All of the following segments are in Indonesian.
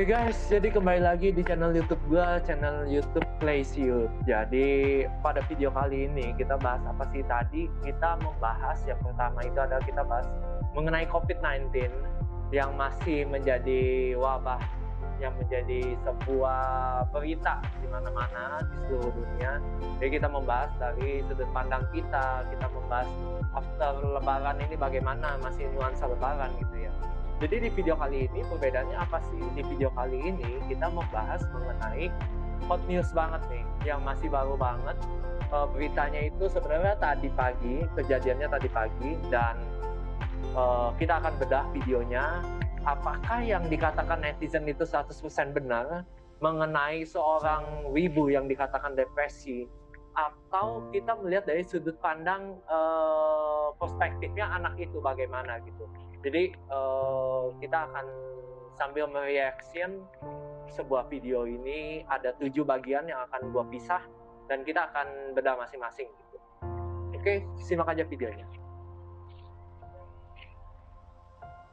Oke guys, jadi kembali lagi di channel YouTube gua, channel YouTube Plays Youth. Jadi pada video kali ini kita bahas apa sih tadi? Kita membahas yang pertama itu adalah kita bahas mengenai COVID-19 yang masih menjadi wabah, yang menjadi sebuah berita di mana-mana di seluruh dunia. Jadi kita membahas dari sudut pandang kita membahas after Lebaran ini bagaimana, masih nuansa Lebaran gitu ya. Jadi di video kali ini perbedaannya apa sih? Di video kali ini kita membahas mengenai hot news banget nih, yang masih baru banget. Beritanya itu sebenarnya tadi pagi, kejadiannya tadi pagi, dan kita akan bedah videonya. Apakah yang dikatakan netizen itu 100% benar mengenai seorang wibu yang dikatakan depresi? Atau kita melihat dari sudut pandang perspektifnya anak itu bagaimana gitu. Jadi kita akan sambil mereaction sebuah video ini, ada 7 bagian yang akan gua pisah dan kita akan bedah masing-masing gitu. Oke, simak aja videonya.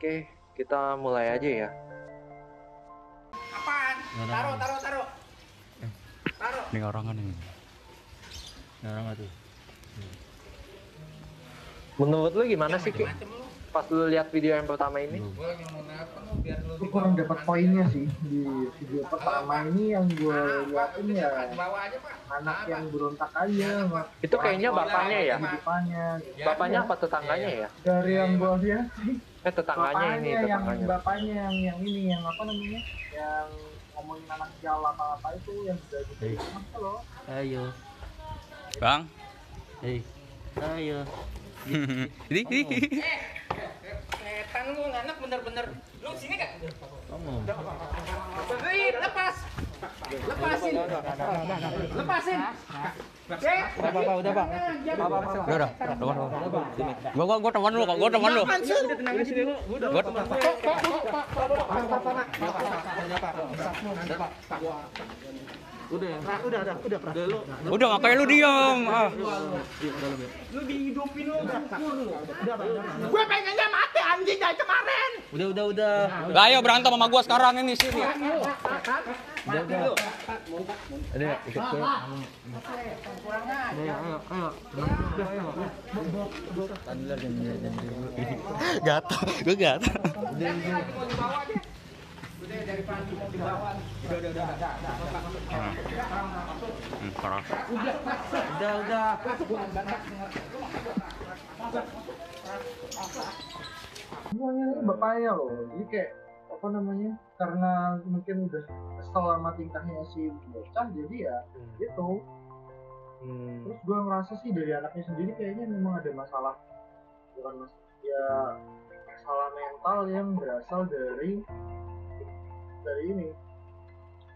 Oke, kita mulai aja ya. Apaan? Taruh. Ini orangan ini. Orang tuh. Menurut lu gimana sih, Ki? Macem-macem lu. Pas lu lihat video yang pertama ini? Gua lagi ngomong apa lu biar lu Aku kurang dapat poinnya sih di video pertama ini yang gue liatin ya bawa aja, Pak. anak yang berontak aja Pak. Itu kayaknya bapaknya ya? Kehidupannya Bapaknya apa tetangganya ya? dari yang gue lihat sih Tetangganya ini, tetangganya. bapaknya yang ini yang apa namanya yang ngomongin anak jal apa itu yang udah gitu apa loh. Ayo. Bang. Ayo. Ini. Setan lu anak bener-bener. Lu sini kan? Kamu. Beri, lepas. Lepasin. Lepasin. Udah, Pak. Gua teman lu kok, gua teman lu. Udah ngapain lu diam? Lu dihidupin lu Gue pengennya mati anjing dari kemarin. Udah. Gak, ayo berantem sama gua sekarang ini sini. Udah. Ada ikut ke. Gatal, gue gatal. Udah dari pagi mau dibawa. Udah. Parah. udah semuanya ini bapaknya loh jadi kayak apa namanya karena mungkin udah kesel sama tingkahnya si bocah jadi ya gitu. Terus gue ngerasa sih dari anaknya sendiri kayaknya memang ada masalah, bukan masalah mental yang berasal dari ini,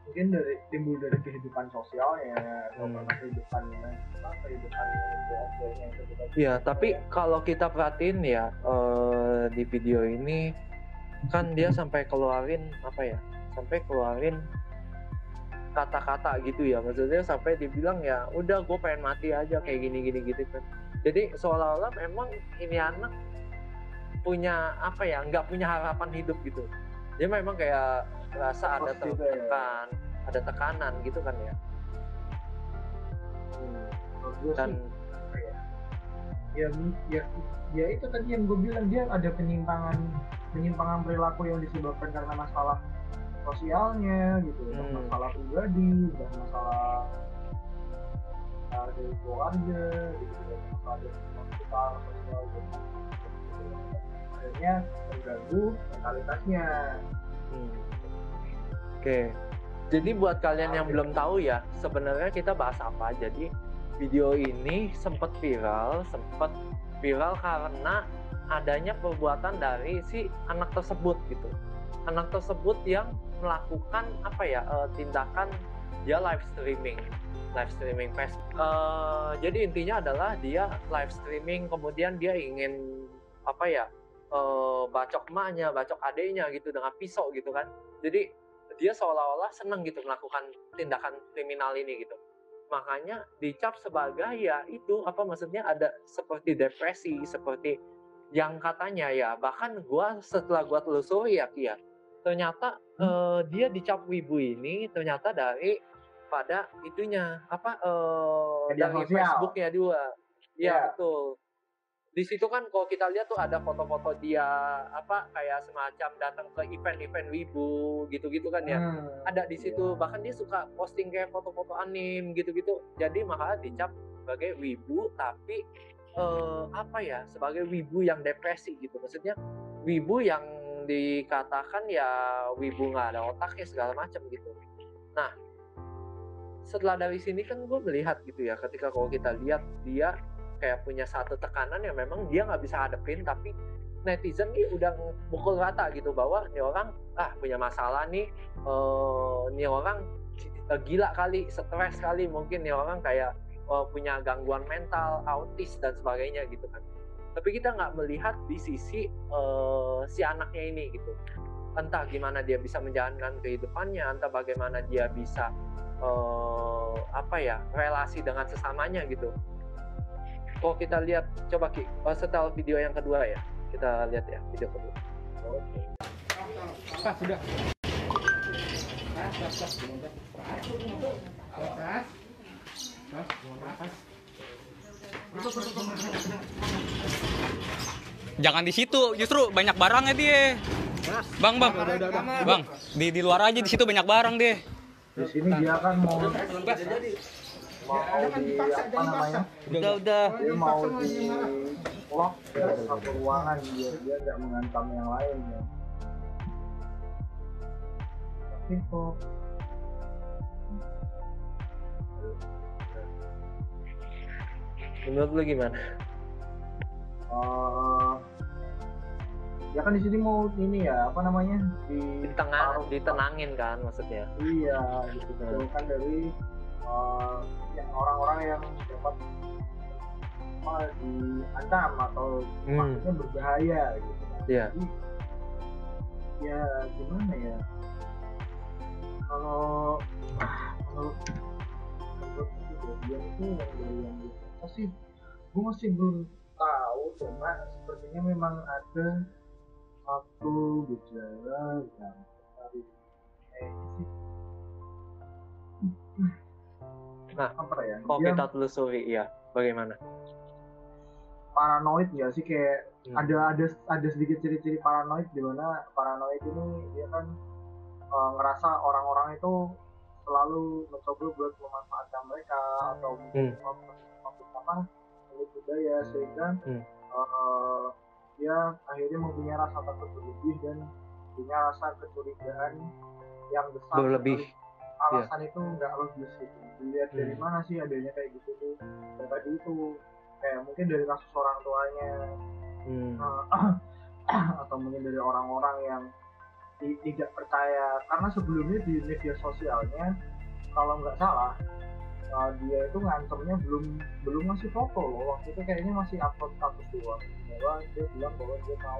mungkin timbul dari kehidupan sosialnya atau karena kehidupan keluarganya yang kita. Iya, tapi kalau kita perhatiin ya di video ini kan dia sampai keluarin kata-kata gitu ya, maksudnya sampai dibilang ya udah gue pengen mati aja kayak gini gitu kan. Jadi seolah-olah memang ini anak punya nggak punya harapan hidup gitu. Dia memang kayak merasa ada tekanan gitu kan ya. Dan ya itu tadi yang gue bilang, dia ada penyimpangan perilaku yang disebabkan karena masalah sosialnya gitu, masalah pribadi, dan masalah dari keluarga gitu, masalah dari sekitar sosial gitu. Akhirnya mengganggu mentalitasnya. Oke. Jadi buat kalian yang belum tahu ya, sebenarnya kita bahas apa. Jadi video ini sempat viral karena adanya perbuatan dari si anak tersebut gitu. Anak tersebut yang melakukan tindakan dia live streaming Facebook. Jadi intinya adalah dia live streaming, kemudian dia ingin bacok emaknya, bacok adeknya gitu dengan pisau gitu kan. Jadi dia seolah-olah seneng gitu melakukan tindakan kriminal ini gitu. Makanya dicap sebagai maksudnya ada seperti depresi, seperti yang katanya ya, bahkan setelah gua telusuri ya Kia, ternyata dia dicap wibu ini ternyata dari pada itunya Media dari sosial. Facebook ya dia. Iya Iya. betul. Di situ kan kalau kita lihat tuh ada foto-foto dia kayak semacam datang ke event-event wibu gitu-gitu kan ya. Ada di situ, bahkan dia suka posting kayak foto-foto anim gitu-gitu. Jadi makanya dicap sebagai wibu, tapi sebagai wibu yang depresi gitu. Maksudnya wibu yang dikatakan ya wibu nggak ada otaknya segala macam gitu. Nah, setelah dari sini kan gue melihat gitu ya, ketika kalau kita lihat dia kayak punya satu tekanan yang memang dia nggak bisa hadepin, tapi netizen nih udah pukul rata gitu bahwa nih orang punya masalah nih, nih orang gila kali, stres kali, mungkin nih orang kayak punya gangguan mental, autis dan sebagainya gitu kan. Tapi kita nggak melihat di sisi si anaknya ini gitu. Entah gimana dia bisa menjalankan kehidupannya, entah bagaimana dia bisa relasi dengan sesamanya gitu. Oh kita lihat, coba Ki, setel video yang kedua ya. Kita lihat ya video kedua. Oke. Pas sudah. Jangan di situ, justru banyak barangnya dia. Bang, Bang, di luar aja, di situ banyak barang deh. Di sini dia kan mau di Udah. dia mau di lock dari satu ruangan, dia nggak mengancam yang lain ya. Tapi kok Menurut lu gimana? Ya kan di sini mau ini ya Ditenangin kan maksudnya. Iya gitu kan dari orang-orang yang dapat diancam atau maksudnya berbahaya gitu kan. Iya. Jadi ya gimana ya, kalau menurut kejadian itu yang biasa sih gue masih belum tahu, cuma sepertinya memang ada satu gejala yang dari sih. Nah, apa ya? kalau kita telusuri ya, bagaimana? Paranoid ya sih, kayak ada sedikit ciri-ciri paranoid, di mana paranoid ini dia kan ngerasa orang-orang itu selalu mencoba buat memanfaatkan mereka atau mungkin milik budaya, sehingga dia akhirnya mempunyai rasa takut berlebih dan punya rasa kecurigaan yang besar. Berlebih. Alasan itu nggak logis gitu. Dilihat dari mana sih adanya kayak gitu tuh? Dan tadi itu kayak mungkin dari kasus orang tuanya, atau mungkin dari orang-orang yang tidak percaya, karena sebelumnya di media sosialnya kalau nggak salah dia itu ngancemnya belum ngasih foto loh, waktu itu kayaknya masih upload status doang bahwa dia bilang bahwa dia mau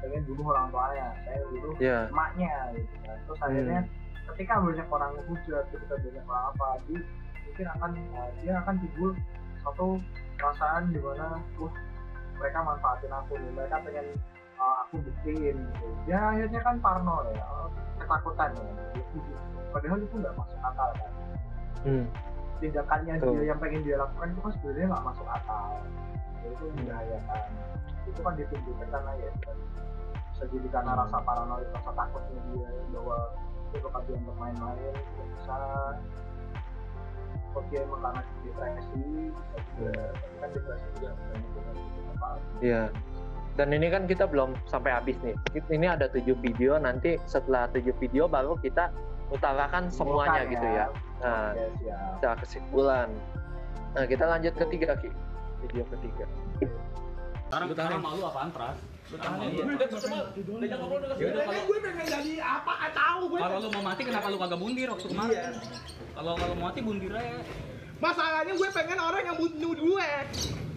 pengen bunuh orang tuanya, pengen bunuh emaknya gitu kan. Terus akhirnya ketika banyak orang menghujat, ketika banyak orang mungkin dia akan timbul satu perasaan di mana mereka manfaatin aku nih, mereka pengen aku buktiin gitu. Ya akhirnya kan parno ya, ketakutan ya. Padahal itu nggak masuk akal kan. Tindakannya dia yang pengen dia lakukan itu kan sebenarnya nggak masuk akal. Itu membahayakan. Itu kan ditunjukkan karena ya bisa jadi karena rasa paranoid, rasa takutnya dia bahwa itu bakal dia bermain-main, bisa dia emang karena depresi, tapi kan depresi juga Iya. Dan ini kan kita belum sampai habis nih. Ini ada 7 video, nanti setelah 7 video baru kita utarakan semuanya gitu ya. Nah, setelah kesimpulan. Nah, kita lanjut ketiga, Ki. Video ketiga. Sekarang malu apaan, Pras? Gue pengen jadi apa, tahu gue. Kalau lu mau mati kenapa lu kagak bundir waktu kemarin? Kalau mau mati bundir aja. Masalahnya gue pengen orang yang bunuh gue.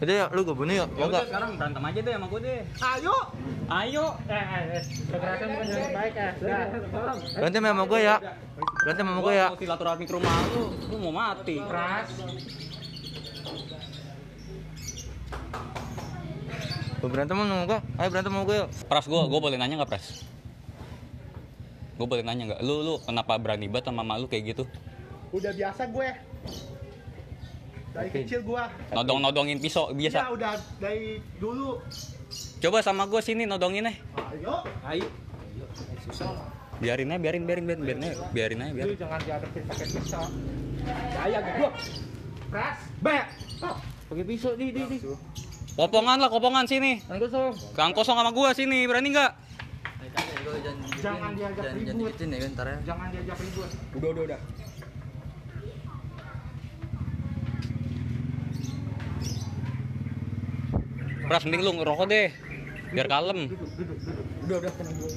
Jadi ya, lu gue bunuh yuk. Ya udah sekarang berantem aja deh sama gue deh. Ayo. Kekerasan bukan jalan baik ya. Berantem sama gue ya. Berantem sama gue ya. Mau silaturahmi ke rumah lu mau mati. Keras. Lu berantem sama gue. Ayo berantem sama gue yuk. Pras, gue boleh nanya nggak, Pras? Gue boleh nanya nggak? Lu kenapa berani banget sama mama lu kayak gitu? Udah biasa gue. Dari kecil gue. Nodong-nodongin pisau biasa. Iya udah dari dulu. Coba sama gue sini nodongin Ayo. biarin aja. Lu jangan dihadapin pakai pisau. Gaya gue. Keras. Banyak. Pakai pisau di. Kopongan sini. Kang kosong sama gue sini, berani nggak? Jangan diajak ribut. Jangan ya ntar ya. Jangan diajak ribut. Udah. Pras, mending lu ngerokok deh, biar kalem. Udah tenang dulu.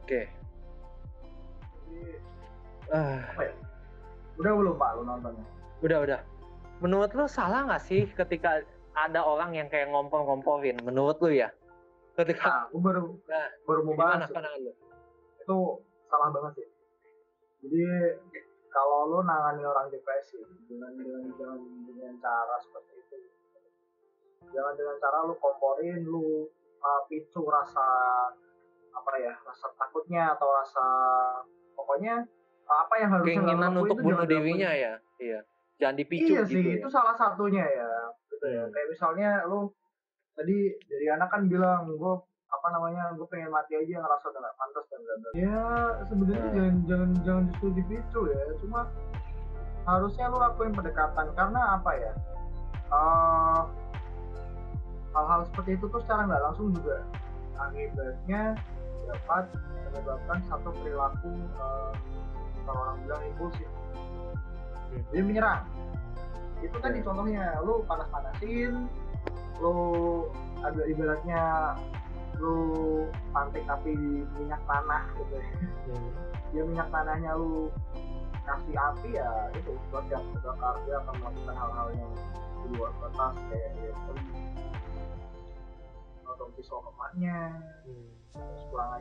Oke. Udah belum Pak lu nontonnya? Udah. Menurut lu salah nggak sih ketika ada orang yang kayak ngompor-ngomporin? Menurut lu ya? Ketika Nah, gue baru mau bahas. gimana pandangan lu? Itu salah banget sih. Jadi kalau lu nangani orang depresi dengan cara seperti itu, jangan dengan cara lu komporin, lu picu rasa rasa takutnya atau rasa pokoknya apa yang harus Keinginan untuk bunuh dirinya ya, iya. Jangan dipicu iya gitu. sih, Ya. itu salah satunya ya, gitu ya. Kayak misalnya lu tadi dari anak kan bilang gue pengen mati aja ngerasa nggak pantas dan lain-lain. Ya sebenarnya jangan justru dipicu ya, cuma harusnya lu lakuin pendekatan karena apa ya? Hal-hal seperti itu tuh secara nggak langsung juga akibatnya dapat menyebabkan satu perilaku kalau orang bilang impulsif. Jadi menyerang. Itu tadi contohnya, lu panas-panasin, lu agak ibaratnya lu pantik tapi minyak tanah gitu ya. Dia minyak tanahnya lu kasih api ya itu bakar dia akan melakukan hal-hal yang di luar batas kayak ya nodong pisau emaknya.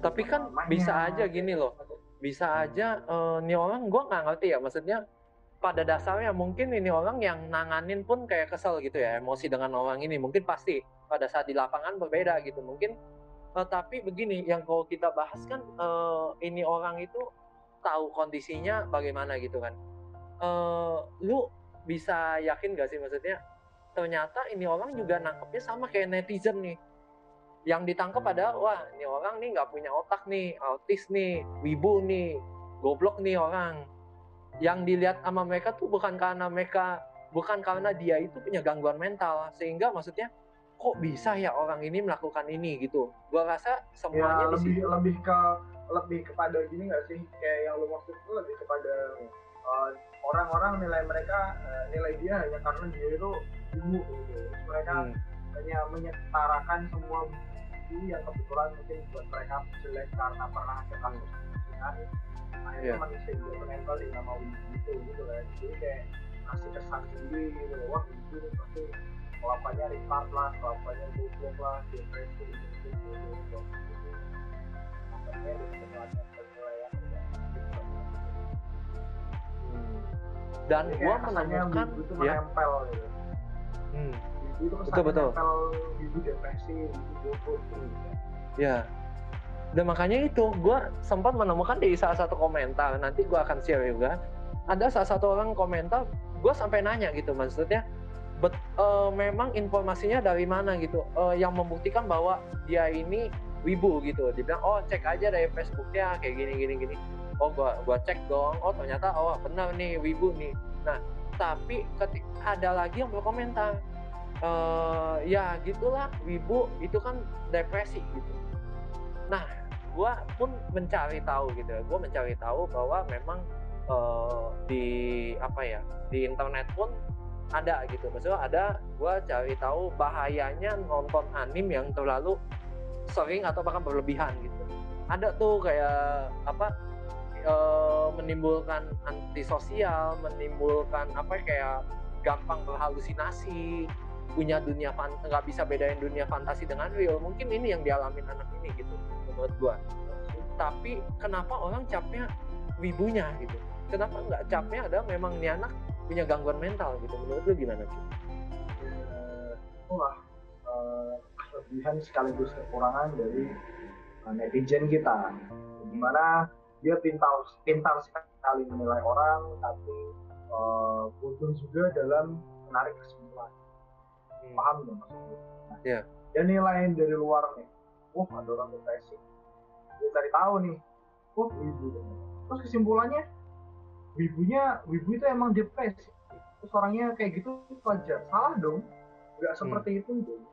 Tapi kan bisa aja gini loh, bisa aja nih orang gue nggak ngerti ya, maksudnya pada dasarnya mungkin ini orang yang nanganin pun kayak kesel gitu ya, emosi dengan orang ini mungkin pasti pada saat di lapangan berbeda gitu mungkin. Tapi begini, yang kalau kita bahas kan ini orang itu tahu kondisinya bagaimana gitu kan. Lu bisa yakin gak sih maksudnya ternyata ini orang juga nangkepnya sama kayak netizen nih. Yang ditangkap adalah, wah ini orang nih nggak punya otak nih, autis nih, wibu nih, goblok nih orang. Yang dilihat sama mereka tuh bukan karena dia itu punya gangguan mental, sehingga maksudnya kok bisa ya orang ini melakukan ini gitu. Gua rasa semuanya ya, lebih kepada gini nggak sih, kayak yang lu maksud itu lebih kepada orang-orang nilai dia hanya karena dia itu ibu gitu. Mereka hanya menyetarakan semua bukti yang kebetulan mungkin buat mereka jelek karena pernah ada kasus kan. Akhirnya manusia juga menempel di nama wibu gitu kan. Jadi kayak ngasih kesan sendiri gitu, wah wibu pasti kelapannya retard lah, kelapannya goblok lah, depresi gitu. Makanya dengan penilaian dan gua menemukan itu menempel gitu. Itu betul. Menempel wibu depresi, wibu goblok gitu. Ya. Dan makanya itu gua sempat menemukan di salah satu komentar, nanti gua akan share juga. Ada salah satu orang komentar, gua sampai nanya gitu maksudnya memang informasinya dari mana gitu, yang membuktikan bahwa dia ini wibu gitu. Dia bilang, oh cek aja dari Facebooknya kayak gini. Oh gua cek dong, oh ternyata benar nih wibu nih. Nah tapi ada lagi yang berkomentar, ya gitulah wibu itu kan depresi gitu. Nah gua pun mencari tahu bahwa memang di internet pun ada gitu, maksudnya gue cari tahu bahayanya nonton anime yang terlalu sering atau bahkan berlebihan gitu. Ada tuh kayak menimbulkan antisosial, menimbulkan kayak gampang berhalusinasi, punya dunia nggak bisa bedain dunia fantasi dengan real. Mungkin ini yang dialamin anak ini gitu menurut gue. Tapi kenapa orang capnya wibunya gitu? Kenapa nggak capnya ada memang nih anak punya gangguan mental gitu? Menurut lu gimana sih? Itulah kelebihan sekaligus kekurangan dari netizen kita. Dimana dia pintar sekali menilai orang, tapi bodoh juga dalam menarik kesimpulan. Paham nggak maksudnya? Nah, dia nilaiin dari luar nih, ada orang depresi, dia cari tahu nih, wibu. Terus kesimpulannya wibu itu emang depresi, terus orangnya kayak gitu wajar. Salah dong, nggak seperti itu dong.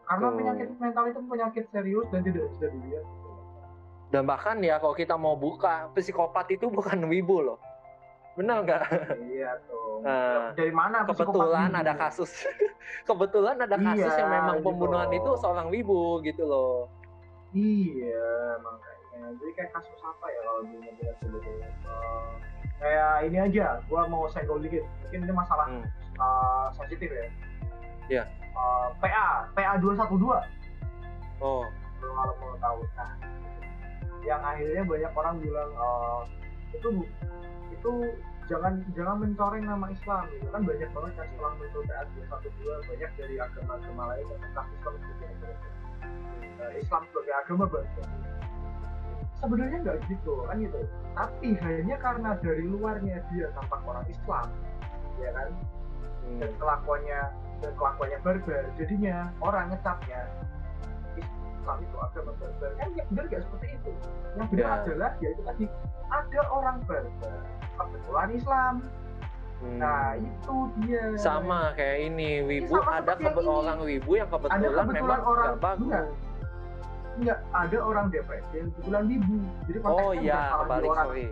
Karena penyakit mental itu penyakit serius dan tidak bisa dilihat. Dan bahkan ya kalau kita mau buka, psikopat itu bukan wibu loh. Benar nggak? Iya tuh. Dari mana kebetulan ada kasus kebetulan ada kasus yang memang pembunuhan itu seorang wibu gitu loh. Iya, makanya. Jadi kayak kasus apa ya kalau diingat dulu. Kayak ini aja, gua mau senggol dikit. Mungkin ini masalah sensitif ya. Iya. PA 212. Oh. Kalau mau tahu. Nah, yang akhirnya banyak orang bilang itu jangan mencoreng nama Islam gitu kan, banyak banget yang setelah muncul PA 212 banyak dari agama-agama lain yang tentang Islam Islam sebagai agama bangsa. Sebenarnya nggak gitu kan gitu, tapi hanya karena dari luarnya dia tampak orang Islam, ya kan, dan kelakuannya barbar, jadinya orang ngecapnya Islam itu agama barbar. Kan yang benar nggak seperti itu. Yang benar adalah ya itu tadi, ada orang barbar kebetulan Islam. Nah itu dia. Sama kayak ini wibu, ada orang wibu yang kebetulan memang nggak bagus. Enggak, ada orang depresi yang kebetulan wibu. Jadi konteksnya kebalik, orang. Sorry.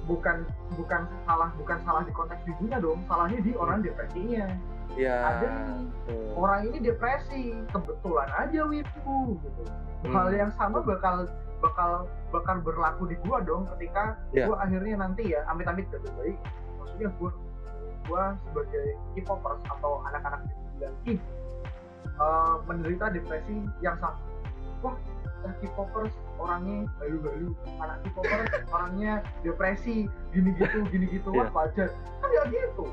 Bukan salah di konteks wibunya dong, salahnya di orang depresinya. Ya. Ada orang ini depresi, kebetulan aja wibu gitu. Hal yang sama bakal berlaku di gua dong ketika gua akhirnya nanti ya amit-amit gak baik. Maksudnya gua sebagai K-popers atau anak-anak yang menderita depresi yang sama. Wah, K-popers orangnya baru-baru, anak K-popers orangnya depresi, gini gitu, wah wajar. Kan ya gitu.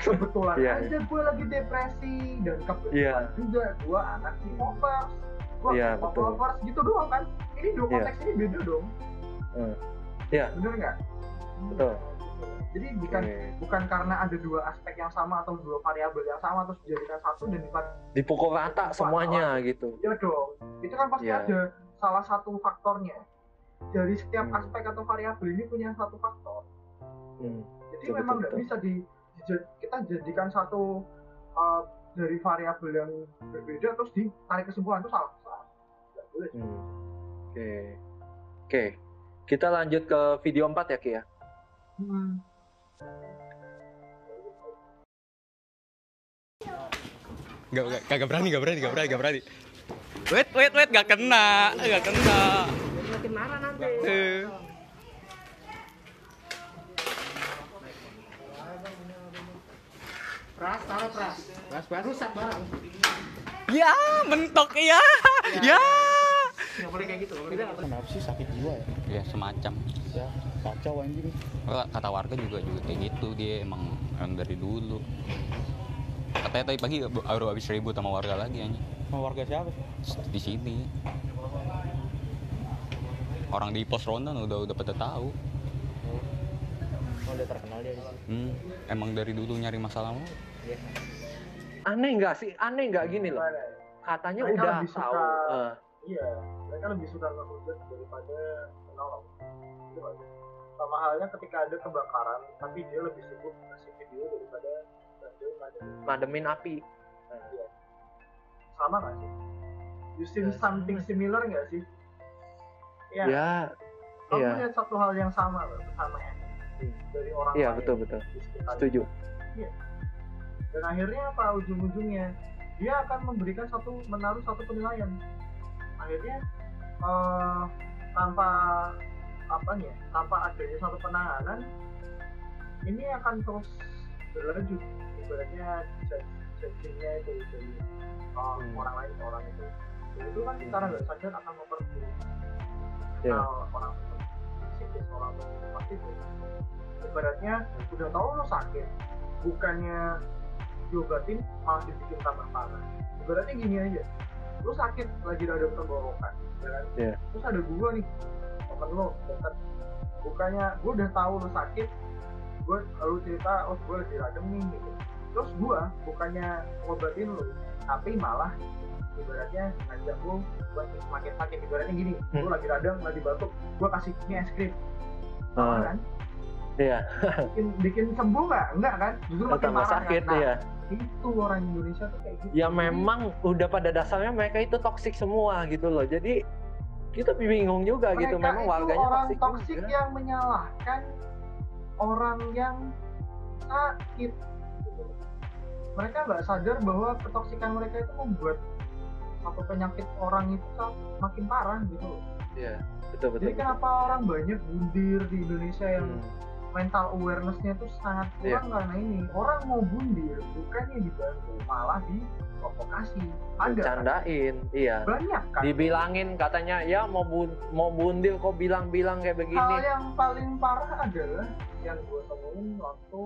Kebetulan aja gue lagi depresi dan kebetulan juga gue anak K-popers. Wah, K-popers gitu doang kan. Ini dua konteks ini beda dong. Bener nggak? Betul. Jadi bukan karena ada dua aspek yang sama atau dua variabel yang sama terus dijadikan satu dan dipukul rata semuanya gitu. Ya dong. Itu kan pasti ada salah satu faktornya. Dari setiap aspek atau variabel ini punya satu faktor. Jadi memang nggak bisa kita jadikan satu dari variabel yang berbeda terus ditarik kesimpulan itu salah. Nggak boleh. Oke. Kita lanjut ke video 4 ya Ki ya. Gak berani. Wait, gak kena. Makin marah nanti. Pras. Rusak barang. Ya, mentok ya. Nggak boleh kayak gitu. Kenapa sih sakit jiwa ya? Ya semacam. Ya kacau anjing. Kata warga juga kayak gitu, dia emang dari dulu. Katanya tadi pagi baru habis ribut sama warga lagi anjing. Sama warga siapa? Di sini. Orang di pos ronda udah pada tahu. Udah terkenal dia di sini. Emang dari dulu nyari masalah mulu. Iya. Aneh nggak gini loh. Katanya mereka udah tahu. tahu. Iya, mereka lebih suka ngehujat daripada menolong. Sama halnya ketika ada kebakaran, tapi dia lebih sibuk ngasih video daripada Mademin api. Iya. Sama nggak sih? You see something similar nggak sih? Ya. Kamu lihat satu hal yang sama loh, kesamaan dari orang lain. Iya, betul. Setuju. Iya. Dan akhirnya apa ujung-ujungnya? Dia akan menaruh satu penilaian. Akhirnya tanpa adanya satu penanganan, ini akan terus berlanjut. Ibaratnya jadinya itu dari orang lain ke orang itu. Dan itu kan secara nggak sadar akan memperburuk orang psikis orang pasti itu. Ibaratnya udah tahu lo sakit, bukannya diobatin malah dibikin tambah parah. Ibaratnya gini aja, lu sakit lagi ada tenggorokan, ya kan? Iya. Terus ada gua nih, temen lu deket, bukannya gua udah tahu lu sakit, lu cerita, oh gua lagi radem nih gitu. Terus gua bukannya ngobatin lu, tapi malah ibaratnya ngajak lu buat semakin sakit. Ibaratnya gini, lu lagi radang, lagi batuk, gua kasih ini es krim, kan? Iya. bikin sembuh nggak? Enggak kan? Justru makin Tambah parah sakit, kan? Nah, iya. itu orang Indonesia tuh kayak gitu. Ya memang udah pada dasarnya mereka itu toksik semua gitu loh. Jadi kita bingung juga mereka gitu. Memang itu warganya orang toksik toksik juga. yang menyalahkan orang yang sakit. Gitu. Mereka nggak sadar bahwa ketoksikan mereka itu membuat atau penyakit orang itu makin parah gitu loh. Iya, betul. Jadi kenapa orang banyak bundir di Indonesia yang mental awareness-nya tuh sangat kurang karena ini orang mau bundir bukannya dibantu malah diprovokasi, ada Candain, kan? iya. Banyak kan? Dibilangin katanya ya mau bundir kok bilang kayak begini. Hal yang paling parah adalah yang gue temuin waktu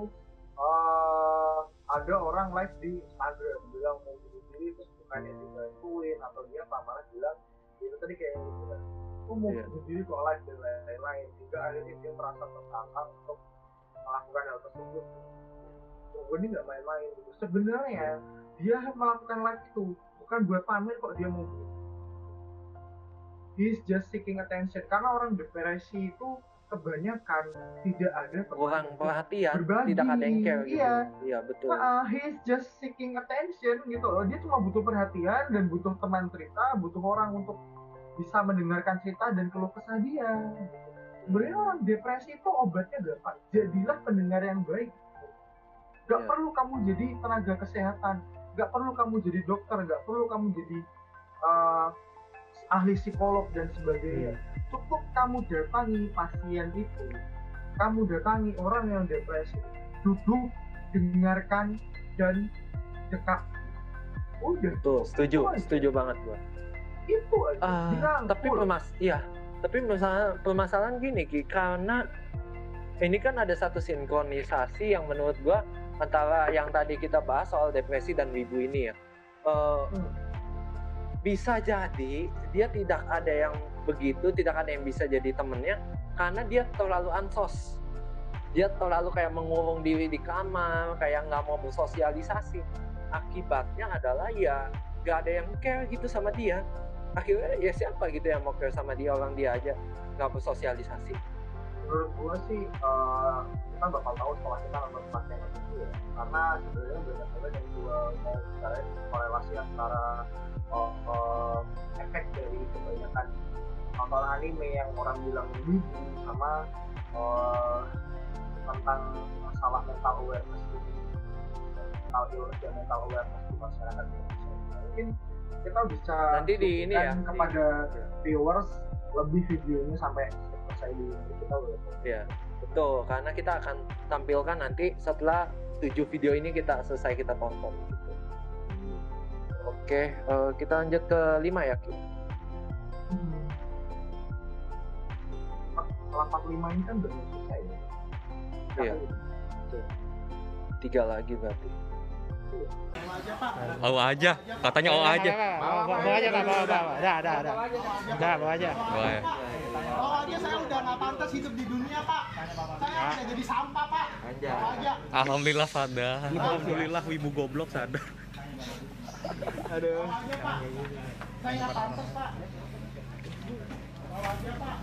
ada orang live di Instagram bilang mau bunuh diri terus bukannya dibantuin atau dia malah bilang itu tadi kayak gitu kan. Aku mau bunuh diri kok live dan lain-lain sehingga akhirnya dia merasa tertantang untuk melakukan hal tersebut. Gue ini nggak main-main gitu. Sebenarnya dia melakukan live itu bukan buat pamer kok dia mau bunuh. He's just seeking attention karena orang depresi itu kebanyakan tidak ada kurang perhatian, berbagi. tidak ada yang care gitu. Iya, iya betul. He's just seeking attention gitu loh. Dia cuma butuh perhatian dan butuh teman cerita, butuh orang untuk bisa mendengarkan cerita dan keluh kesah dia. Sebenarnya orang depresi itu obatnya gampang. Jadilah pendengar yang baik. Gak perlu kamu jadi tenaga kesehatan, gak perlu kamu jadi dokter, gak perlu kamu jadi ahli psikolog dan sebagainya. Cukup kamu datangi pasien itu, kamu datangi orang yang depresi, duduk, dengarkan dan dekat. Udah. Tuh, setuju banget gua. Itu aja. Tapi permasalahan gini Ki, karena ini kan ada satu sinkronisasi yang menurut gua antara yang tadi kita bahas soal depresi dan wibu ini ya. Bisa jadi dia tidak ada yang begitu, tidak ada yang bisa jadi temennya karena dia terlalu ansos. Dia terlalu kayak mengurung diri di kamar, kayak nggak mau bersosialisasi. Akibatnya adalah ya nggak ada yang care gitu sama dia. Akhirnya ya siapa gitu yang mau care sama dia, orang dia aja nggak bersosialisasi. Menurut gue sih kita bakal tahu setelah kita nonton tempat yang itu ya, karena sebenarnya banyak banget yang gue mau bicarain korelasi antara efek dari kebanyakan nonton anime yang orang bilang wibu sama tentang masalah mental awareness itu, mental illness dan mental awareness di masyarakat Indonesia. Mungkin kita bisa nanti di ini ya kepada viewers lebih videonya sampai selesai di kita udah. Iya, betul. Karena kita akan tampilkan nanti setelah 7 video ini kita selesai kita tonton gitu. Oke, kita lanjut ke 5 ya, Ki. 85 ini kan udah selesai ya. Iya. 3 lagi berarti. Oh aja, katanya oh aja. Bawa aja Kak, bawa. Dah, bawa aja. Bawa ya. Bawa aja, saya udah nggak pantas hidup di dunia, Pak. Saya udah jadi sampah, Pak. Bawa aja. Alhamdulillah sadar. Alhamdulillah wibu goblok sadar. Aduh. Saya nggak pantas, Pak. Bawa aja, Pak.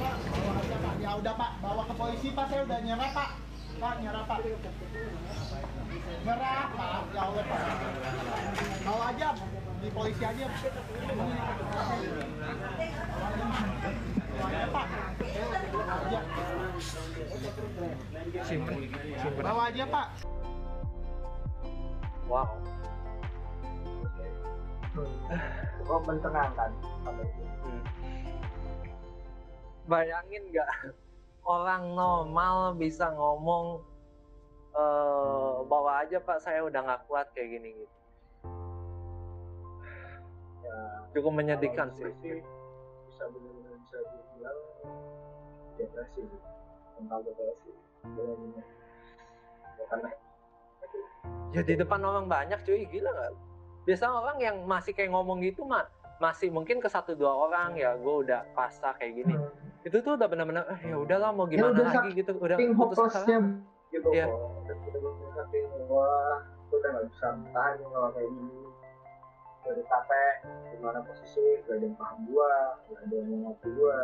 Pak, bawa aja, Pak. Ya udah, Pak. Bawa ke polisi, Pak. Saya udah nyerah, Pak. Pak, nyerah, Pak. Nyerah, Pak. Ya Allah, Pak. Bawa aja di polisi aja. Bawa aja, Pak. Wow. Kok mencengangkan sampai itu. Bayangin nggak orang normal bisa ngomong bawa aja Pak, saya udah nggak kuat kayak gini gitu. Ya, cukup menyedihkan sih. Bisa benar-benar bisa dibilang depresi, mental depresi. Ya, karena Ya di depan orang banyak cuy, gila nggak? Biasanya orang yang masih kayak ngomong gitu mah masih mungkin ke 1-2 orang ya gue udah pasrah kayak gini. Itu tuh udah benar-benar ya udahlah mau gimana udah lagi gitu, udah saking putus hopelessnya asa. gitu Iya. kok. Udah saking wah gue udah nggak bisa bertahan kalau kayak gini. Gue udah capek, gimana posisi, gak ada yang paham gua, gak ada yang mengerti gua.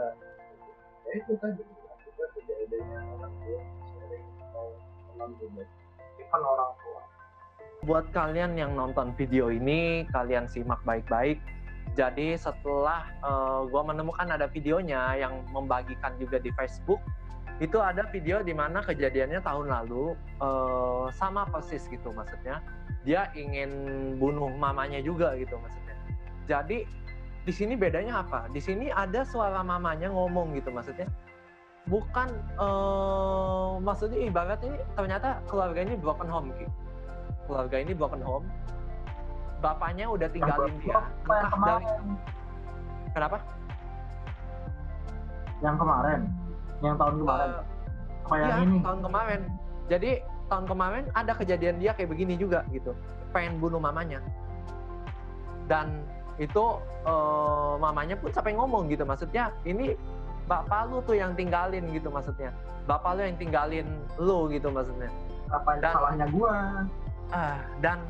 Ya itu tadi, kita tidak adanya orang tua sering mau teman juga, even orang tua. Buat kalian yang nonton video ini, kalian simak baik-baik. Jadi setelah gue menemukan ada videonya yang membagikan juga di Facebook, itu ada video di mana kejadiannya tahun lalu sama persis gitu maksudnya. Dia ingin bunuh mamanya juga gitu maksudnya. Jadi di sini bedanya apa? Di sini ada suara mamanya ngomong gitu maksudnya. Bukan maksudnya ibarat ini ternyata keluarga ini broken home gitu. Keluarga ini broken home. Bapaknya udah tinggalin dia. Entah dari kenapa? Yang kemarin, yang tahun kemarin. Apa yang Iya, ini? tahun kemarin. Jadi tahun kemarin ada kejadian dia kayak begini juga gitu. Pengen bunuh mamanya. Dan itu mamanya pun sampai ngomong gitu maksudnya, ini bapak lu tuh yang tinggalin gitu maksudnya. Bapak lu yang tinggalin lu gitu maksudnya. Apa salahnya gua? Dan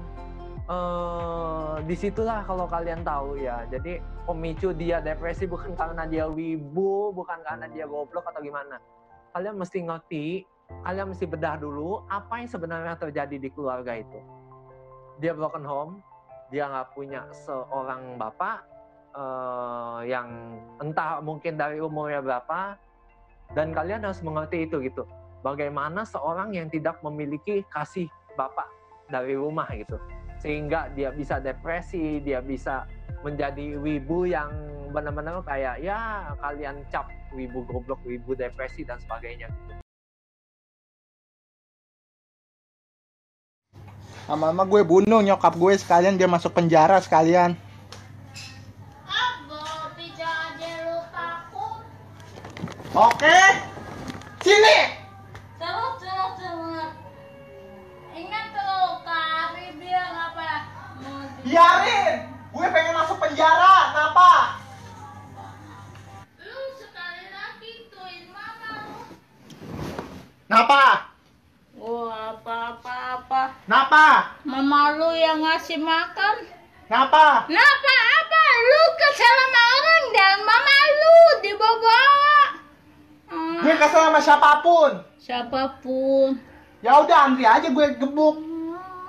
disitulah kalau kalian tahu ya, jadi pemicu dia depresi bukan karena dia wibu, bukan karena dia goblok atau gimana. Kalian mesti ngerti, kalian mesti bedah dulu apa yang sebenarnya terjadi di keluarga itu. Dia broken home, dia nggak punya seorang bapak yang entah mungkin dari umurnya berapa, dan kalian harus mengerti itu gitu. Bagaimana seorang yang tidak memiliki kasih bapak dari rumah gitu, sehingga dia bisa depresi, dia bisa menjadi wibu yang benar-benar kayak ya kalian cap wibu goblok, wibu depresi dan sebagainya gitu. Lama-lama gue bunuh nyokap gue sekalian, dia masuk penjara sekalian. Oke, sini. Ingat tuh, Kari bilang apa? Biarin, gue pengen masuk penjara. Kenapa? Lu sekali lagi tuin mama lu. Kenapa? Oh, apa. Kenapa? Mama lu yang ngasih makan. Kenapa? Kenapa apa? Lu kesel sama orang dan mama lu dibawa-bawa. Gue kesel sama siapapun. Siapapun. Ya udah, antri aja gue gebuk.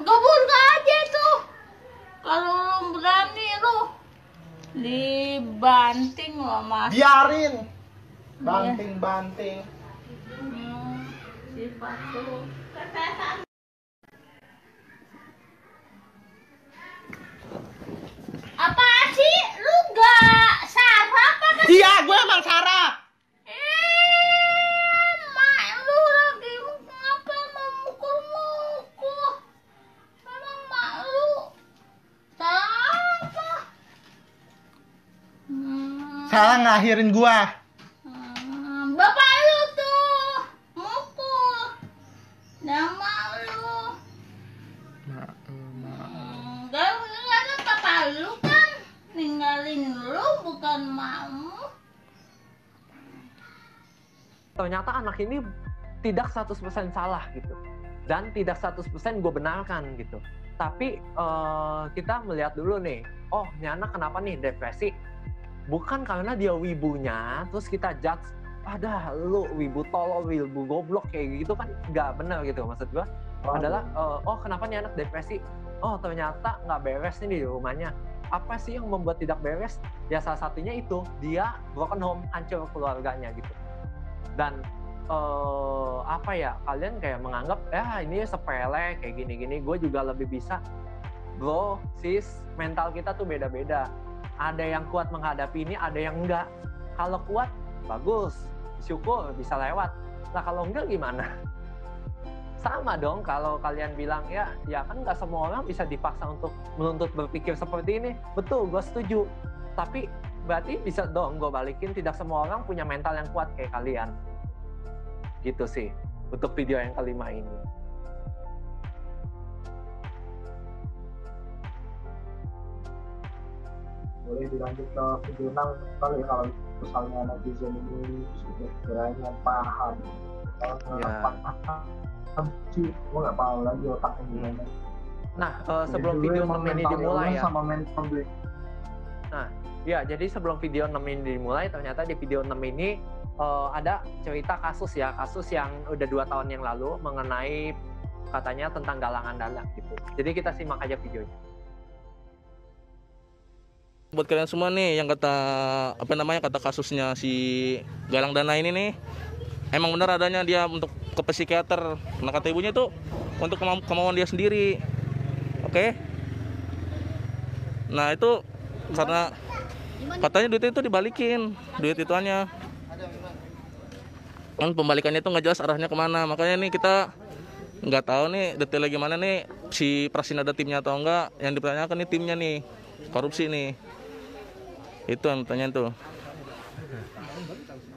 Gebur aja tuh. Kalau lu berani lu dibanting lo mas. Biarin. Banting. Sifat lu. Apa sih? Lu gak sarap apa? Iya, gue emang sarap. Mak lu lagi ngapa mau mukul-mukul? Memang mak lu salah apa? Salah ngakhirin gue. Bapak lu tuh mukul. Dan mak lu. Gak ada papa lu kan ninggalin lu bukan makmu. Ternyata anak ini tidak 100% salah gitu. Dan tidak 100% gue benarkan gitu. Tapi kita melihat dulu nih, oh ini anak kenapa nih depresi? Bukan karena dia wibunya, terus kita judge, ada lu wibu tolol, wibu goblok kayak gitu kan nggak benar gitu maksud gue. Adalah, oh kenapa nih anak depresi? Oh ternyata nggak beres nih di rumahnya. Apa sih yang membuat tidak beres? Ya salah satunya itu, dia broken home, hancur keluarganya gitu. Dan apa ya, kalian kayak menganggap ya ini sepele kayak gini-gini, gue juga lebih bisa. Bro, sis, mental kita tuh beda-beda. Ada yang kuat menghadapi ini, ada yang enggak. Kalau kuat, bagus, syukur bisa lewat. Nah kalau enggak gimana? Sama dong kalau kalian bilang ya kan nggak semua orang bisa dipaksa untuk menuntut berpikir seperti ini. Betul, gue setuju. Tapi berarti bisa dong gue balikin, tidak semua orang punya mental yang kuat kayak kalian. Gitu sih untuk video yang kelima ini. boleh dilanjut ke video 6 kali ya, kalau misalnya netizen ini sudah kiranya paham. Kalau nggak paham sih gue nggak paham lagi otaknya gimana. Nah, sebelum video 6 ini dimulai ya. Sama mental gue. Nah, ya jadi sebelum video 6 ini dimulai, ternyata di video 6 ini ada cerita kasus yang udah 2 tahun yang lalu mengenai katanya tentang galangan dana gitu. Jadi kita simak aja videonya. Buat kalian semua nih yang kata kasusnya si galang dana ini nih, emang benar adanya dia untuk ke psikiater. Nah kata ibunya tuh untuk kemauan dia sendiri. Oke? Nah itu karena katanya duit itu dibalikin, duit ituannya. Kan pembalikannya itu nggak jelas arahnya kemana. Makanya nih kita nggak tahu nih detailnya gimana nih, si Prasin ada timnya atau enggak. Yang dipertanyakan nih timnya nih korupsi nih. Itu yang pertanyaan tuh.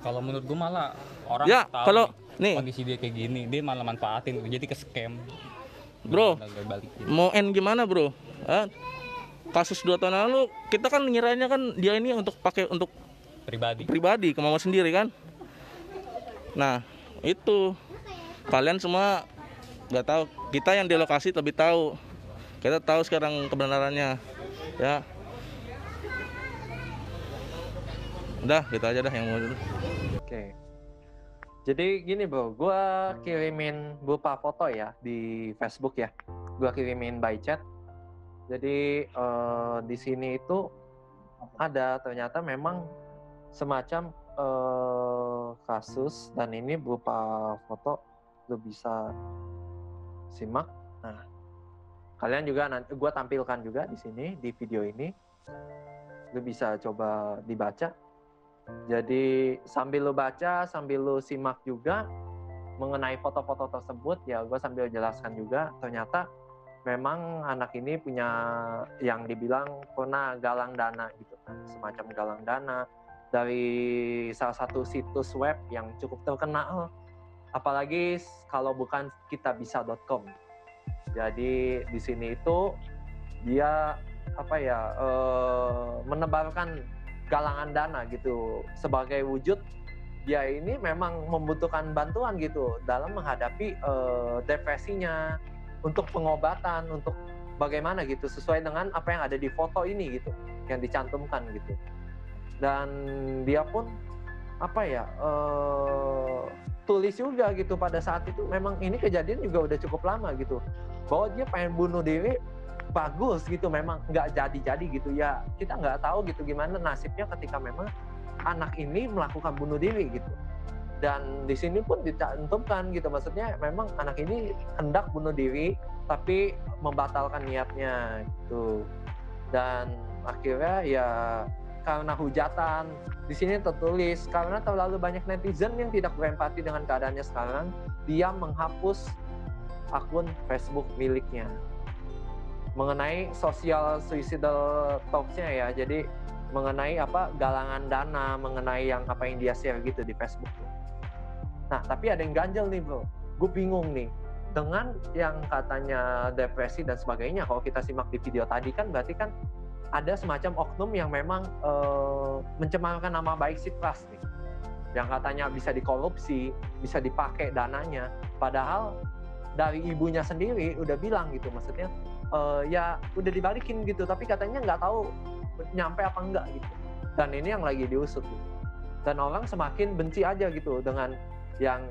Kalau menurut gue malah orang ya, tahu kalau nih kondisi dia kayak gini, dia malah manfaatin, jadi ke scam. Bro, mau end gimana bro? Kasus 2 tahun lalu kita kan ngiranya kan dia ini untuk pakai untuk pribadi kemauan sendiri kan. Nah itu kalian semua nggak tahu, kita yang di lokasi lebih tahu. Kita tahu sekarang kebenarannya ya. Udah gitu aja dah yang mau dulu. Oke. Jadi gini bro, gue kirimin berupa foto ya di Facebook ya. Gue kirimin by chat. Jadi di sini itu ada ternyata memang semacam kasus, dan ini berupa foto, lo bisa simak. Nah, kalian juga nanti gue tampilkan juga di sini di video ini. Lo bisa coba dibaca. Jadi sambil lo baca, sambil lo simak juga mengenai foto-foto tersebut, ya gue sambil jelaskan juga, ternyata memang anak ini punya yang dibilang pernah galang dana gitu kan, semacam galang dana dari salah satu situs web yang cukup terkenal, apalagi kalau bukan kitabisa.com. Jadi di sini itu dia menebarkan galangan dana gitu sebagai wujud dia ini memang membutuhkan bantuan gitu dalam menghadapi depresinya, untuk pengobatan, untuk bagaimana gitu sesuai dengan apa yang ada di foto ini gitu yang dicantumkan gitu. Dan dia pun tulis juga gitu pada saat itu, memang ini kejadian juga udah cukup lama gitu, bahwa dia pengen bunuh diri bagus gitu, memang nggak jadi gitu ya. Kita nggak tahu gitu gimana nasibnya ketika memang anak ini melakukan bunuh diri gitu. Dan di sini pun dicantumkan gitu, maksudnya memang anak ini hendak bunuh diri tapi membatalkan niatnya gitu. Dan akhirnya ya karena hujatan di sini tertulis, karena terlalu banyak netizen yang tidak berempati dengan keadaannya sekarang, dia menghapus akun Facebook miliknya. Mengenai social suicidal talks-nya ya, jadi mengenai galangan dana, mengenai yang dia share gitu di Facebook. Nah, tapi ada yang ganjel nih bro, gue bingung nih dengan yang katanya depresi dan sebagainya. Kalau kita simak di video tadi kan berarti kan ada semacam oknum yang memang mencemarkan nama baik si Pras nih, yang katanya bisa dikorupsi, bisa dipakai dananya, padahal dari ibunya sendiri udah bilang gitu, maksudnya ya udah dibalikin gitu, tapi katanya nggak tahu nyampe apa enggak gitu. Dan ini yang lagi diusut gitu. Dan orang semakin benci aja gitu dengan yang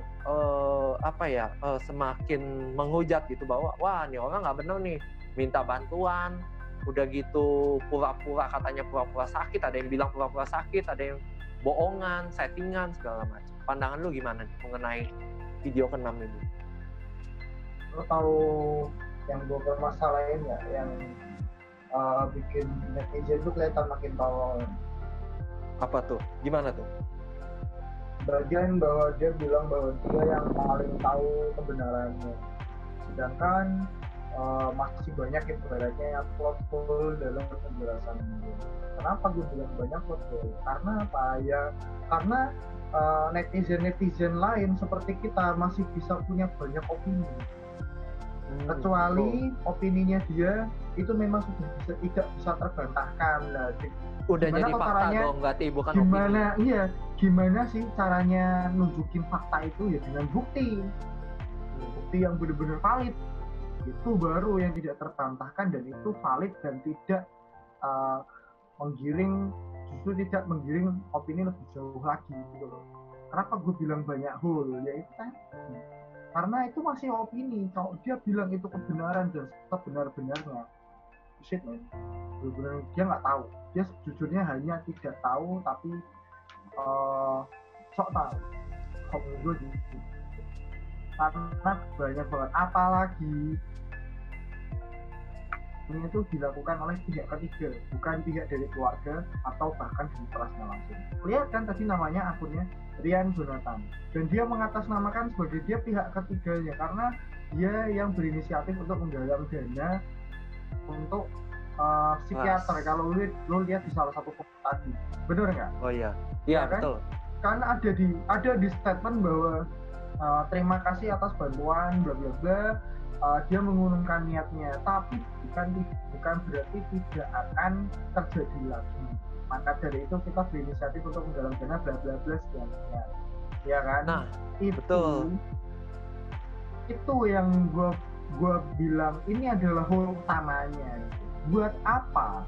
semakin menghujat gitu, bahwa wah ini orang nggak bener nih, minta bantuan, udah gitu pura-pura, katanya pura-pura sakit, ada yang bilang pura-pura sakit, ada yang bohongan, settingan, segala macam. Pandangan lu gimana nih mengenai video ke-6 ini? Lo tahu yang gue permasalahin ya, yang bikin netizen tuh kelihatan makin tolol. Apa tuh? Gimana tuh? Bagian bahwa dia bilang bahwa dia yang paling tahu kebenarannya, sedangkan masih banyak ibaratnya yang plotful dalam penjelasan ini. Kenapa gue bilang banyak plotful? Karena apa ya? Karena netizen lain seperti kita masih bisa punya banyak opini. kecuali opininya dia itu memang sudah tidak bisa terbantahkan. Nah, udah gimana jadi kok fakta caranya, dong, berarti bukan gimana opini. iya gimana sih caranya nunjukin fakta itu ya dengan bukti yang benar-benar valid, itu baru yang tidak terbantahkan dan itu valid dan tidak tidak menggiring opini lebih jauh lagi gitu loh. Kenapa gue bilang banyak hole? Ya itu kan karena itu masih opini. Kalau dia bilang itu kebenaran dan sebenar-benarnya, shit man, benar-benar dia nggak tahu. Dia sejujurnya hanya tidak tahu tapi sok tahu. Kalau menurut gue gitu. Karena banyak banget, apalagi ini itu dilakukan oleh pihak ketiga, bukan pihak dari keluarga atau bahkan dari kelasnya langsung. Lihat kan tadi namanya akunnya Rian Jonathan, dan dia mengatasnamakan sebagai dia pihak ketiganya karena dia yang berinisiatif untuk menggalang dana untuk psikiater. Kalau lu lihat di salah satu post tadi, bener nggak? Oh iya, iya kan? betul. Karena ada di statement bahwa terima kasih atas bantuan bla bla bla. Dia mengurungkan niatnya, tapi bukan berarti tidak akan terjadi lagi. Maka dari itu kita berinisiatif untuk menggalang dana bla bla bla sekian, ya kan? Nah, itu betul. Itu yang gua bilang ini adalah hal utamanya. Buat apa?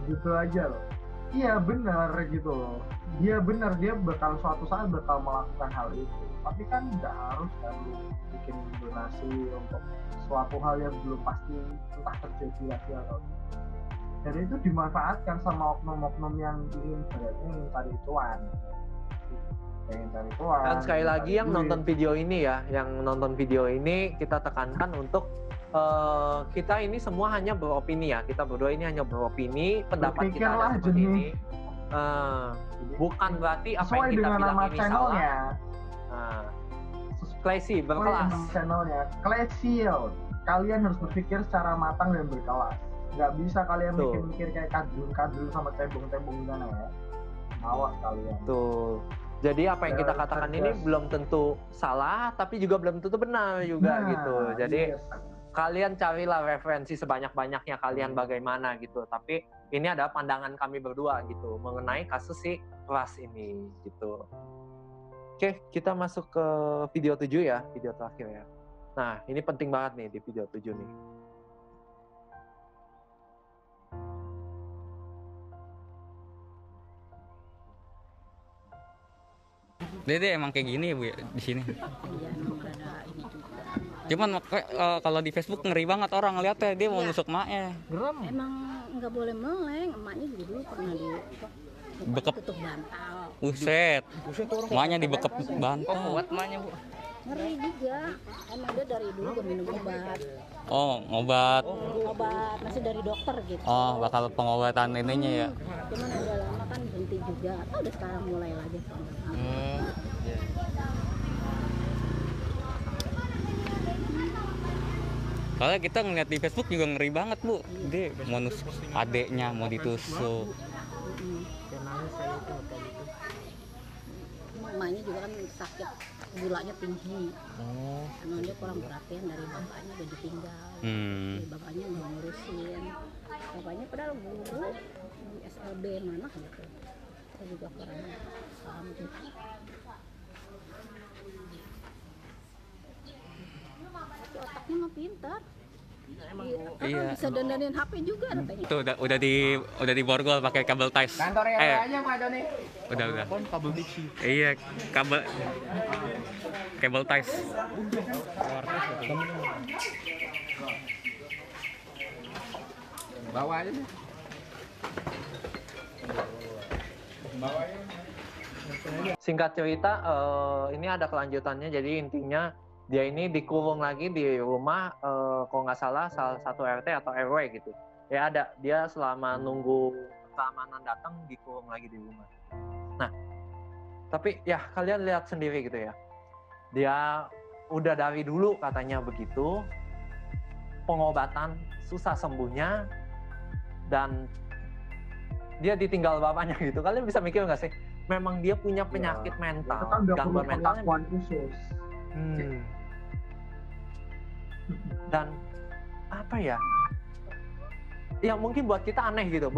Gitu aja loh. Iya benar gitu loh. Dia benar, dia bakal suatu saat bakal melakukan hal itu. Tapi kan nggak harus kan bikin donasi untuk suatu hal yang belum pasti entah terjadi lagi atau tidak. Dan itu dimanfaatkan sama oknum-oknum yang ingin cari cuan. Dan sekali lagi yang nonton video ini ya, yang nonton video ini kita tekankan untuk kita ini semua hanya beropini ya. Kita berdua ini hanya beropini, pendapat kita ada seperti ini. Bukan berarti apa yang kita bilang ini salah. Classy, berkelas. Channelnya Classy, kalian harus berpikir secara matang dan berkelas. Nggak bisa kalian mikir-mikir kayak kadrun sama cebong-cebong sana ya. Awas kalian. Tuh. Jadi apa yang kita katakan ini belum tentu salah, tapi juga belum tentu benar juga gitu. Jadi kalian carilah referensi sebanyak-banyaknya kalian bagaimana gitu. Tapi ini adalah pandangan kami berdua gitu mengenai kasus si Pras ini gitu. Oke, kita masuk ke video 7 ya, video terakhir ya. Nah, ini penting banget nih di video 7 nih. Dede emang kayak gini ya Bu ya, di sini. Cuman kalau di Facebook ngeri banget orang ngeliatnya, dia mau nusuk emaknya. Geram. Emang nggak boleh meleng, emaknya juga dulu pernah bekep tutup bantal. Buset. Emaknya dibekep bantal. Kuat emaknya Bu. Ngeri juga. Emang dia dari dulu gak minum obat. Oh, ngobat. Obat masih dari dokter gitu. Oh, bakal pengobatan ininya ya. Cuman udah lama kan berhenti juga. Atau udah sekarang mulai lagi. Kalau kita ngeliat di Facebook juga ngeri banget Bu. Dia mau nusuk adeknya, mau ditusuk. Emaknya juga kan sakit, gulanya tinggi. Emang dia kurang perhatian dari bapaknya, udah ditinggal. Bapaknya nggak ngurusin. Bapaknya padahal guru di SLB mana gitu. Saya juga kurang paham juga. Tapi otaknya mah pintar. Iya. Bisa dandanin HP juga katanya. Tuh udah diborgol pakai kabel ties. Kantor yang aja Pak Doni. Udah. Kabel diksi. Iya, kabel ties. Bawa aja nih. Singkat cerita, ini ada kelanjutannya. Jadi intinya dia ini dikurung lagi di rumah, kalau nggak salah satu RT atau RW gitu. Ya ada, dia selama nunggu keamanan datang dikurung lagi di rumah. Nah, tapi ya kalian lihat sendiri gitu ya. Dia udah dari dulu katanya begitu, pengobatan susah sembuhnya, dan dia ditinggal bapaknya gitu. Kalian bisa mikir nggak sih? Memang dia punya penyakit mental, gangguan mentalnya. Dan apa ya, yang mungkin buat kita aneh gitu,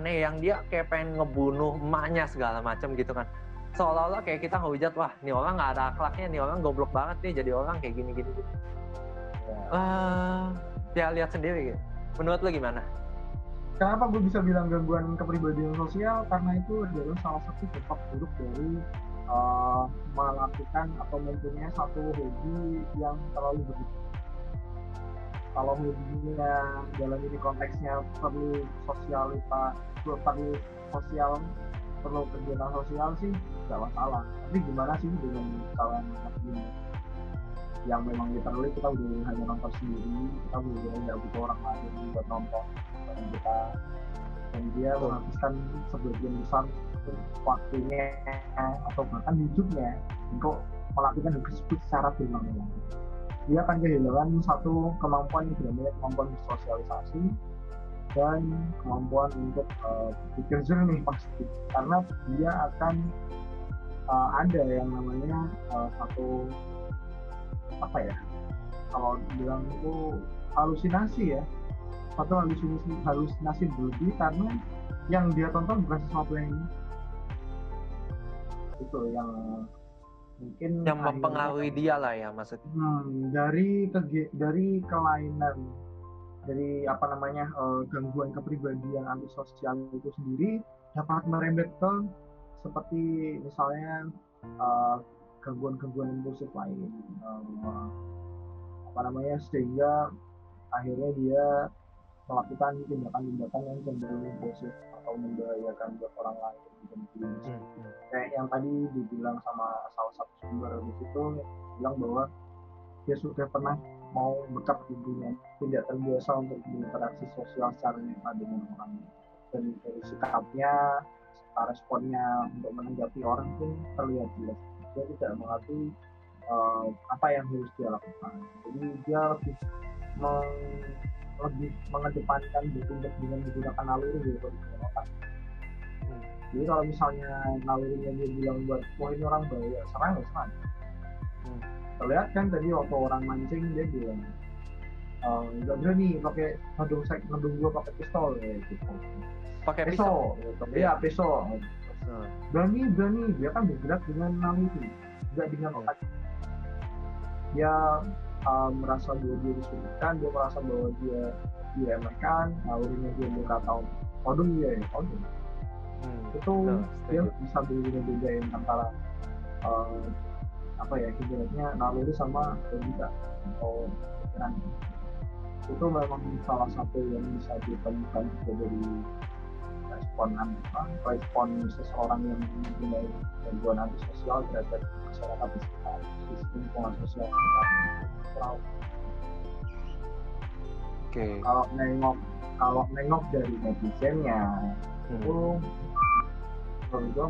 yang dia kayak pengen ngebunuh emaknya segala macam gitu kan, seolah-olah kayak kita ngehujat, wah nih orang nggak ada akhlaknya, nih orang goblok banget nih jadi orang kayak gini gitu. Ya lihat sendiri gitu. Menurut lo gimana? Kenapa gue bisa bilang gangguan kepribadian sosial? Karena itu adalah salah satu dampak buruk dari melakukan atau mempunyai satu hobi yang terlalu berlebihan. Kalau hobinya dalam ini konteksnya perlu sosialitas, perlu sosial, perlu kegiatan sosial sih nggak masalah. Tapi gimana sih dengan kalian yang memang literally kita udah hanya nonton sendiri, kita udah nggak butuh orang lain buat nonton kita, dan dia menghabiskan sebagian besar waktunya atau bahkan hidupnya untuk melakukan hal tersebut secara berulang-ulang. Dia akan kehilangan satu kemampuan yang namanya kemampuan bersosialisasi dan kemampuan untuk berpikir jernih pasti, karena dia akan ada yang namanya satu apa ya, kalau bilang itu halusinasi ya, satu halusinasi berlebih karena yang dia tonton bukan sesuatu yang itu yang mungkin yang mempengaruhi dia lah ya maksudnya. Dari kelainan, dari apa namanya gangguan kepribadian antisosial itu sendiri dapat merembet ke seperti misalnya gangguan-gangguan impulsif lain, apa namanya, sehingga akhirnya dia melakukan tindakan-tindakan yang cenderung impulsif atau membahayakan buat orang lain. Kayak yang tadi dibilang sama salah satu sumber di situ, bilang bahwa dia sudah pernah mau dekat di dunia, tidak terbiasa untuk berinteraksi sosial secara nyata dengan orang, dan dari sikapnya, responnya untuk menanggapi orang pun terlihat jelas dia tidak mengerti apa yang harus dia lakukan. Jadi dia lebih mengedepankan bertindak dengan menggunakan naluri daripada dengan otak. Jadi kalau misalnya nalurinya dia bilang buat wah ini orang bahaya, serang ya serang. Terlihat kan tadi waktu orang mancing dia bilang nggak berani pakai ngedung gua pakai pistol ya gitu. Pakai pisau. Iya pisau. Berani dia kan bergerak dengan naluri, nggak dengan otak. Dia merasa bahwa dia disudutkan, dia merasa bahwa dia diremehkan, nalurinya dia berkata odong dia ya odong. Itu dia bisa bedain antara apa ya ibaratnya naluri sama logika atau pikiran. Itu memang salah satu yang bisa ditemukan juga dari respon seseorang yang mempunyai gangguan antisosial terhadap masyarakat di sekitar, lingkungan sosial sekitar. Kalau nengok dari netizennya itu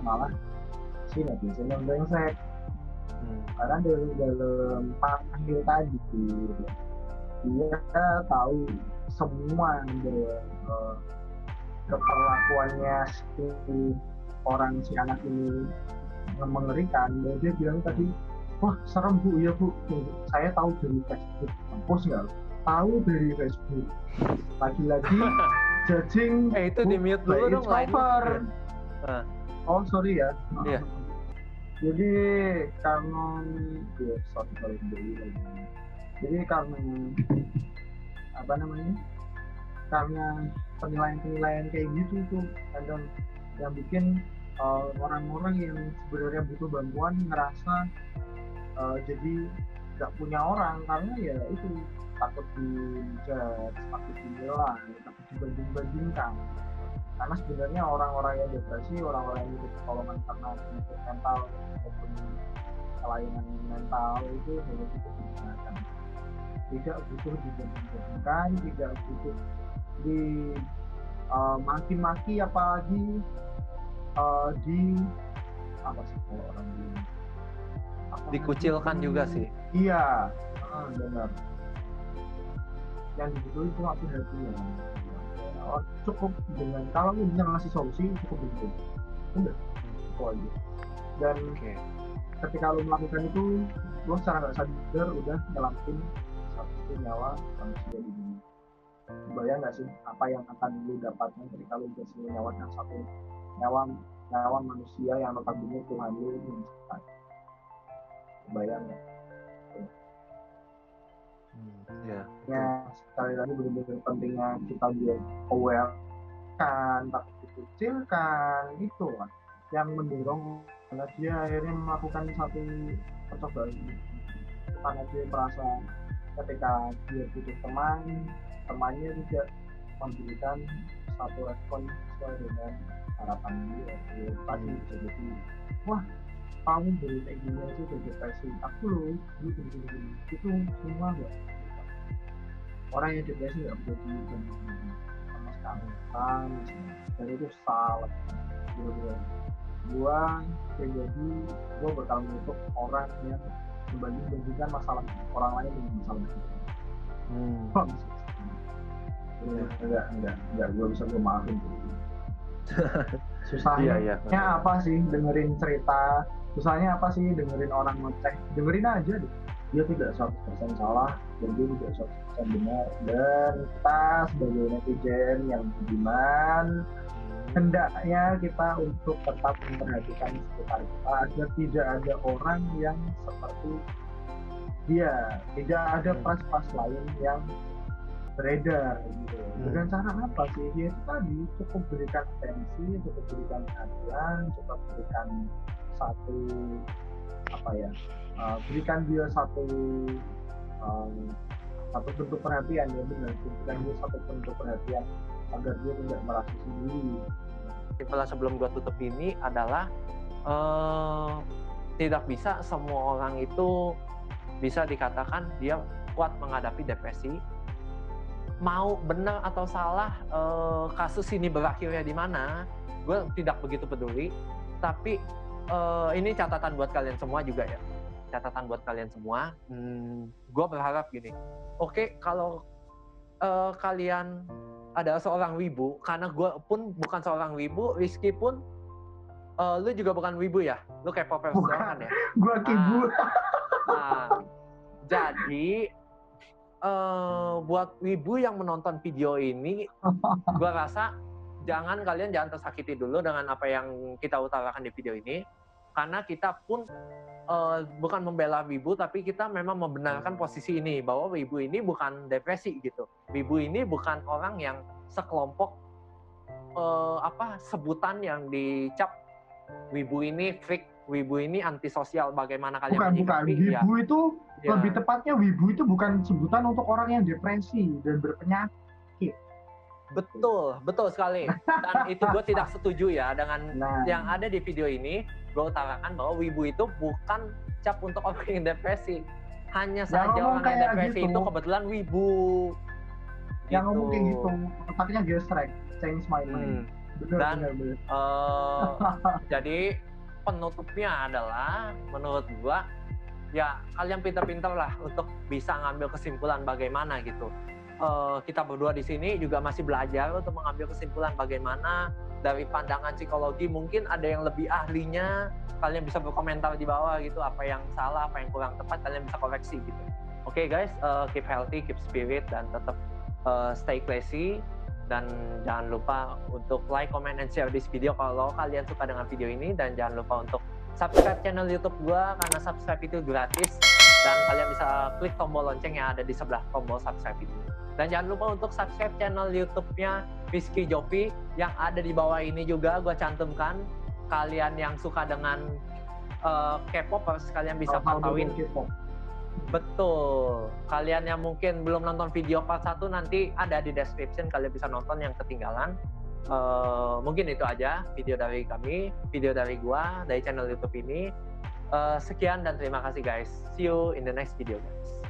malah si netizen yang brengsek. Karena dalam panggil tadi dia tahu semua dari keperlakuannya si anak ini mengerikan. Dia bilang tadi, wah serem bu, iya bu, saya tahu dari Facebook. Post nggak? Tahu dari Facebook. Lagi-lagi judging itu di mute dulu dong, cover. Oh sorry ya. Iya. Jadi karena jadi karena apa namanya? Karena penilaian kayak gitu tuh kadang yang bikin orang-orang yang sebenarnya butuh bantuan ngerasa jadi nggak punya orang, karena ya itu takut dijudge, takut dinilai, takut dibanding-bandingkan. Karena sebenarnya orang-orang yang depresi, orang-orang yang butuh pertolongan karena penyakit mental ataupun kelainan mental itu hanya butuh digunakan, tidak butuh dibanding-bandingkan, tidak butuh di maki-maki, apalagi di apa sih kalau orang bilang dikucilkan juga sih. Iya, benar. Yang dibutuhin cuma perhatian. Cukup dengan kalau lu bisa ngasih solusi cukup begitu. Udah, itu aja. Dan ketika lu melakukan itu, lu secara nggak sadar udah nyelamatin satu nyawa manusia di dunia. Bayang nggak sih apa yang akan lu dapatkan ketika lu berhasil menyelamatkan satu nyawa manusia yang notabene Tuhan lu menciptakan. Bayang nggak? Ya, sekali lagi benar-benar pentingnya kita biar aware kan, takut dikucilkan, itu kan yang mendorong karena dia akhirnya melakukan satu percobaan karena dia merasa ketika dia butuh temannya tidak memberikan satu respon sesuai dengan harapan dia. Tadi jadi wah kamu dari kayak gini aja udah depresi, aku loh gini itu semua enggak. Orang yang depresi nggak menjadi sama sekali dan itu salah. Gua pribadi bakal menutup orang yang membandingkan masalah orang lain dengan masalah kita. Enggak, gue bisa gue maafin. Susahnya apa sih dengerin cerita? Susahnya apa sih dengerin orang ngecek? Dengerin aja deh. Dia tidak 100% salah dan dia tidak 100% benar. Dan kita sebagai netizen yang budiman, hendaknya kita untuk tetap memperhatikan sekitar kita agar tidak ada orang yang seperti dia, tidak ada pas-pas lain yang beredar gitu. Dengan cara apa sih? Ya itu tadi, cukup berikan atensi, cukup berikan perhatian, cukup berikan satu berikan dia satu bentuk perhatian, ya benar, berikan dia satu bentuk perhatian agar dia tidak merasa sendiri. Kesimpulan sebelum gua tutup ini adalah tidak bisa semua orang itu bisa dikatakan dia kuat menghadapi depresi. Mau benar atau salah kasus ini berakhirnya di mana, gue tidak begitu peduli. Tapi ini catatan buat kalian semua juga ya. Catatan buat kalian semua. Gue berharap gini. Oke, kalau kalian adalah seorang wibu, karena gue pun bukan seorang wibu, Rizky pun lu juga bukan wibu ya? Lu kayak Popers kan ya? Gue kibu. Jadi buat wibu yang menonton video ini, gue rasa jangan tersakiti dulu dengan apa yang kita utarakan di video ini, karena kita pun bukan membela wibu, tapi kita memang membenarkan posisi ini bahwa wibu ini bukan depresi gitu. Wibu ini bukan orang yang sekelompok sebutan yang dicap wibu ini freak, wibu ini antisosial. Bagaimana kalian menyikapi? Wibu itu lebih tepatnya wibu itu bukan sebutan untuk orang yang depresi dan berpenyakit. Betul sekali. Dan itu gue tidak setuju ya dengan yang ada di video ini. Gue utarakan bahwa wibu itu bukan cap untuk orang yang depresi. Hanya saja orang yang depresi itu kebetulan wibu. Yang ngomong kayak gitu, otaknya gesrek, change my mind. Bener. Jadi penutupnya adalah menurut gua ya kalian pintar-pintar lah untuk bisa ngambil kesimpulan bagaimana gitu. Kita berdua di sini juga masih belajar untuk mengambil kesimpulan bagaimana dari pandangan psikologi. Mungkin ada yang lebih ahlinya, kalian bisa berkomentar di bawah gitu, apa yang salah, apa yang kurang tepat, kalian bisa koreksi gitu. Oke guys, keep healthy, keep spirit, dan tetap stay classy. Dan jangan lupa untuk like, comment, and share this video kalau kalian suka dengan video ini. Dan jangan lupa untuk subscribe channel YouTube gua, karena subscribe itu gratis. Dan kalian bisa klik tombol lonceng yang ada di sebelah tombol subscribe itu. Dan jangan lupa untuk subscribe channel YouTube-nya Rizky Jovi yang ada di bawah ini juga gua cantumkan. Kalian yang suka dengan K-popers, kalian bisa pantauin. Betul. Kalian yang mungkin belum nonton video part 1, nanti ada di description, kalian bisa nonton yang ketinggalan. Mungkin itu aja video dari kami, video dari gua, dari channel YouTube ini. Sekian dan terima kasih guys. See you in the next video guys.